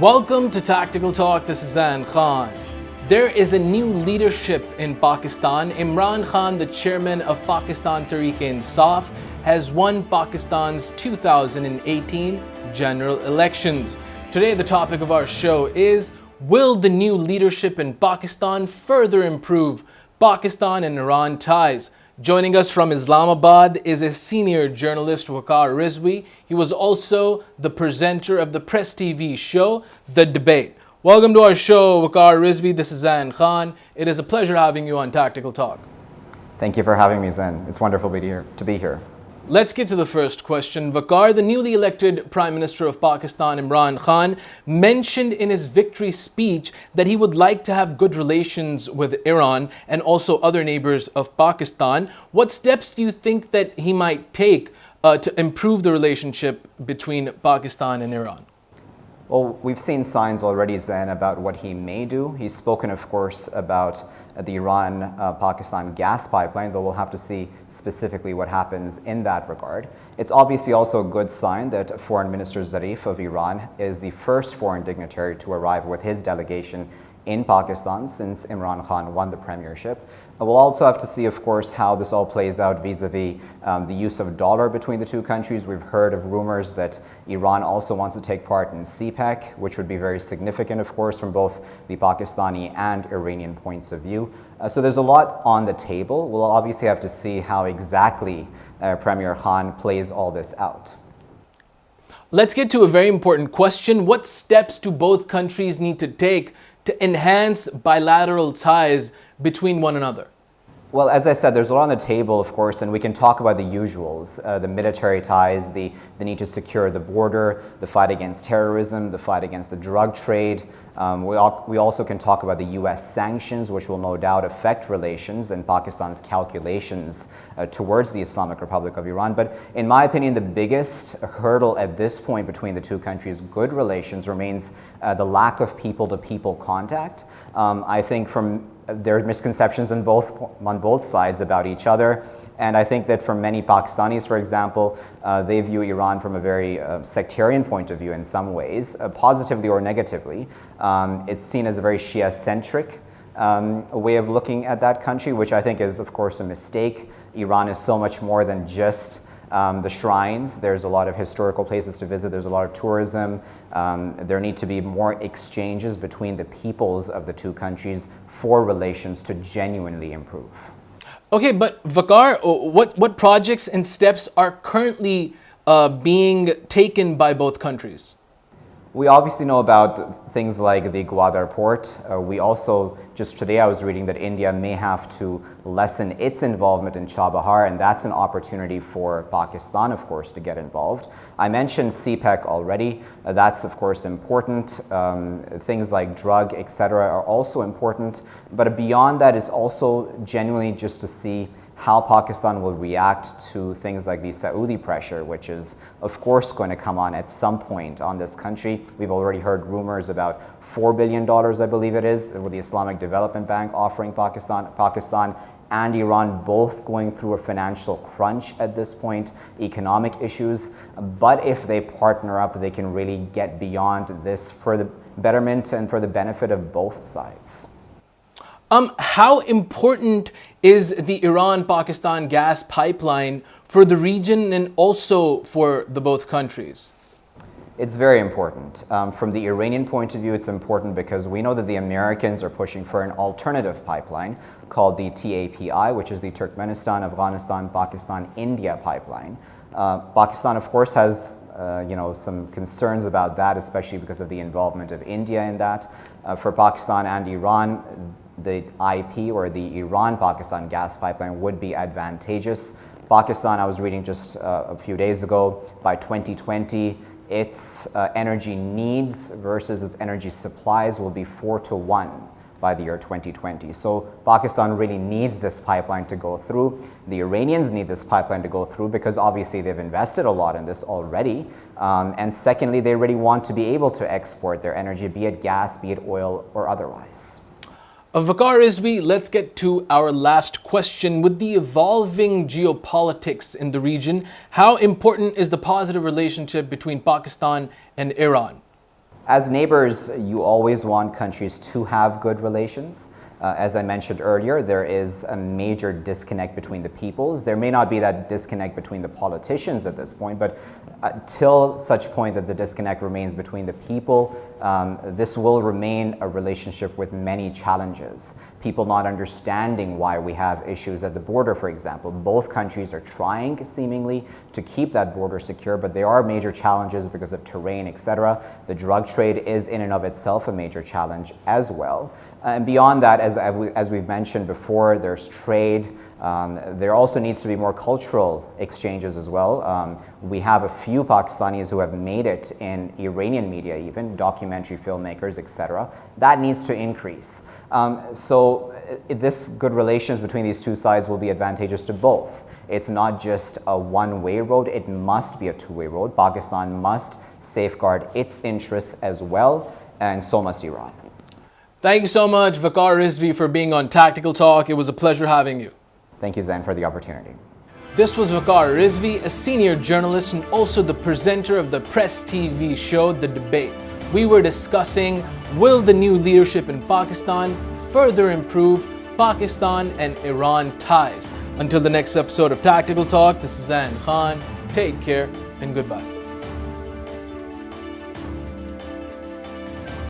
Welcome to Tactical Talk. This is Zain Khan. There is a new leadership in Pakistan. Imran Khan, the chairman of Pakistan Tehreek-e-Insaf, has won Pakistan's 2018 general elections. Today, the topic of our show is, will the new leadership in Pakistan further improve Pakistan and Iran ties? Joining us from Islamabad is a senior journalist, Waqar Rizvi. He was also the presenter of the Press TV show, The Debate. Welcome to our show, Waqar Rizvi. This is Zain Khan. It is a pleasure having you on Tactical Talk. Thank you for having me, Zain. It's wonderful to be here. Let's get to the first question. Waqar, the newly elected Prime Minister of Pakistan, Imran Khan, mentioned in his victory speech that he would like to have good relations with Iran and also other neighbors of Pakistan. What steps do you think that he might take to improve the relationship between Pakistan and Iran? Well, we've seen signs already, Zain, about what he may do. He's spoken, of course, about the Iran-Pakistan gas pipeline, though we'll have to see specifically what happens in that regard. It's obviously also a good sign that Foreign Minister Zarif of Iran is the first foreign dignitary to arrive with his delegation in Pakistan since Imran Khan won the premiership. We'll also have to see, of course, how this all plays out vis-a-vis the use of dollar between the two countries. We've heard of rumors that Iran also wants to take part in CPEC, which would be very significant, of course, from both the Pakistani and Iranian points of view. So there's a lot on the table. We'll obviously have to see how exactly Premier Khan plays all this out. Let's get to a very important question. What steps do both countries need to take to enhance bilateral ties between one another? Well, as I said, there's a lot on the table, of course, and we can talk about the usuals, the military ties, the need to secure the border, the fight against terrorism, the fight against the drug trade. We also can talk about the US sanctions, which will no doubt affect relations and Pakistan's calculations towards the Islamic Republic of Iran. But in my opinion, the biggest hurdle at this point between the two countries' good relations remains the lack of people-to-people contact. I think there are misconceptions on both sides about each other. And I think that for many Pakistanis, for example, they view Iran from a very sectarian point of view in some ways, positively or negatively. It's seen as a very Shia-centric way of looking at that country, which I think is, of course, a mistake. Iran is so much more than just the shrines. There's a lot of historical places to visit. There's a lot of tourism. There need to be more exchanges between the peoples of the two countries for relations to genuinely improve. Okay, but Waqar, what projects and steps are currently being taken by both countries? We obviously know about things like the Gwadar port. We also, just today I was reading that India may have to lessen its involvement in Chabahar, and that's an opportunity for Pakistan, of course, to get involved. I mentioned CPEC already. That's, of course, important. Things like drug, etc. are also important. But beyond that is also genuinely just to see how Pakistan will react to things like the Saudi pressure, which is, of course, going to come on at some point on this country. We've already heard rumors about $4 billion, I believe it is, with the Islamic Development Bank offering Pakistan and Iran both going through a financial crunch at this point, economic issues. But if they partner up, they can really get beyond this for the betterment and for the benefit of both sides. How important is the Iran-Pakistan gas pipeline for the region and also for the both countries? It's very important. From the Iranian point of view, it's important because we know that the Americans are pushing for an alternative pipeline called the TAPI, which is the Turkmenistan, Afghanistan, Pakistan, India pipeline. Pakistan, of course, has some concerns about that, especially because of the involvement of India in that. For Pakistan and Iran, the IP or the Iran-Pakistan gas pipeline would be advantageous. Pakistan, I was reading just a few days ago, by 2020, its energy needs versus its energy supplies will be 4-to-1 by the year 2020. So Pakistan really needs this pipeline to go through. The Iranians need this pipeline to go through because obviously they've invested a lot in this already. And secondly, they really want to be able to export their energy, be it gas, be it oil, or otherwise. Waqar Rizvi, let's get to our last question. With the evolving geopolitics in the region, how important is the positive relationship between Pakistan and Iran? As neighbors, you always want countries to have good relations. As I mentioned earlier, there is a major disconnect between the peoples. There may not be that disconnect between the politicians at this point, but till such point that the disconnect remains between the people, this will remain a relationship with many challenges. People not understanding why we have issues at the border, for example. Both countries are trying, seemingly, to keep that border secure, but there are major challenges because of terrain, etc. The drug trade is in and of itself a major challenge as well. And beyond that, as we've mentioned before, there's trade. There also needs to be more cultural exchanges as well. We have a few Pakistanis who have made it in Iranian media, even documentary filmmakers, etc. That needs to increase. So this good relations between these two sides will be advantageous to both. It's not just a one-way road, it must be a two-way road. Pakistan must safeguard its interests as well, and so must Iran. Thank you so much, Waqar Rizvi, for being on Tactical Talk. It was a pleasure having you. Thank you, Zain, for the opportunity. This was Waqar Rizvi, a senior journalist and also the presenter of the Press TV show, The Debate. We were discussing, will the new leadership in Pakistan further improve Pakistan and Iran ties? Until the next episode of Tactical Talk, this is Zain Khan. Take care and goodbye.